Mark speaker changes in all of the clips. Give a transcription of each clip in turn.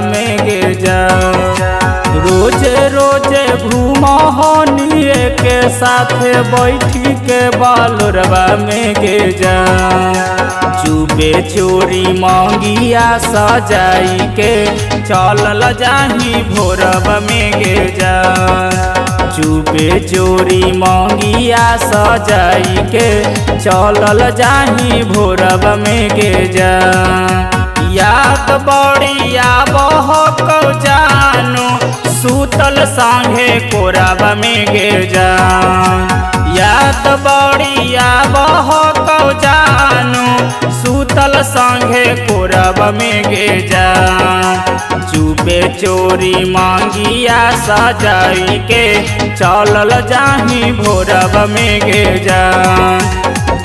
Speaker 1: में गे जा। रोजे रोजे घूमनिए के साथे बैठी के बालोरवा में गे जा। चुपे चोरी मंगिया सजाई के चलल जाही भोरब में गे जा। चुपे चोरी मंगिया सजाई के चलल जाही भोरब में गे जा। याद बड़िया बहकौ जानो सूतल संगे कोरब में गे जा। याद बड़िया बहकौ जानो सूतल संगे कोरब में गे जा। चुपे चोरी मांगिया सजाई के चलल जाही भोरब में गे जा।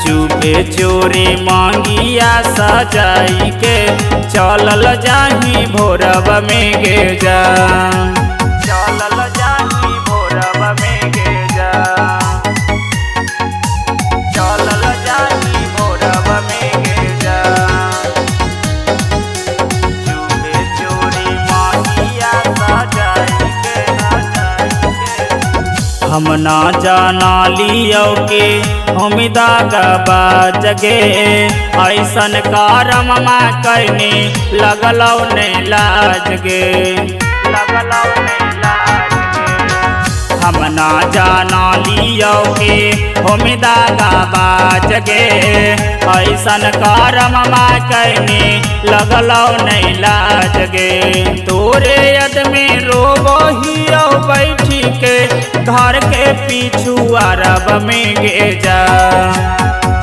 Speaker 1: चुपे चोरी मांगिया सजाई के चलल जाही भोरब में गे जा। चलल जाही भोरब में गे जा। चलल जाही भोरब में गे जा। चुपे चोरी मांगिया सजाई के हम ना जाना लियो के हम दागा जगे। ऐसन कारम कैनी लगलौ ने लाज गे। लगलौ ने लाज गे। हम ना जाना लियो के हम दागा जगे। ऐसन कारम कैनी लगलौ ने लाज गे। तोरे यद में रोबहियो बैठी के घर के पीछू अरब में गे जा।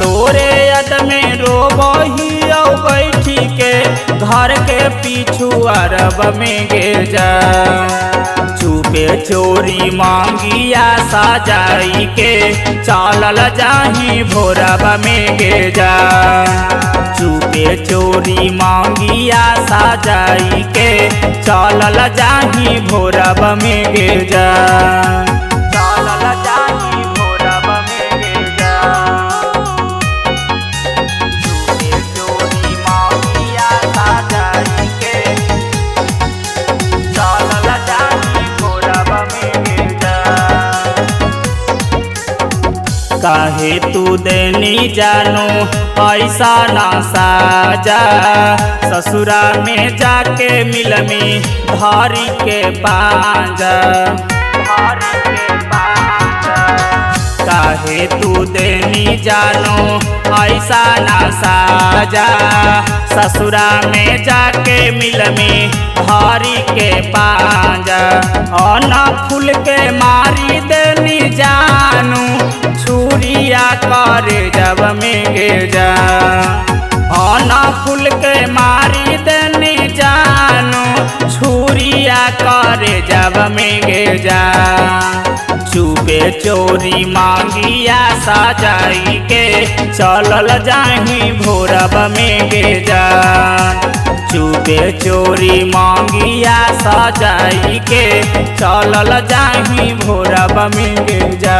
Speaker 1: तोरे यद में रोबहियो बैठी के घर के पीछू अरब में गे जा। चुपे चोरी मांगिया सजाई के चलल जाही भोरब में गे जा। चुपे चोरी मांगिया सजाई के चलल जाही भोरब में गे जा। चलल जाही भोरब में गे जा। चुपे चोरी मांगिया सजाई के चलल जाही भोरब में गे जा। काहे तू देनी जानो ऐसा ना साजा। ससुरा में जाके मिलमी धारी के पांजा। धारी के पांजा। काहे तू देनी जानो ऐसा ना साजा। ससुरा में जाके मिलमी धारी के पांजा। अना फूल के मारी देनी जानू छुरिया करे जब में गे जा। अना फूल के मारी देनी जानू छुरिया करे जब में गे जा। चुपे चोरी मांगिया सजाई के चलल जाही भोरब में गे जा। चुपे चोरी मांगिया सजाई के चलल जाही भोरब में गे जा।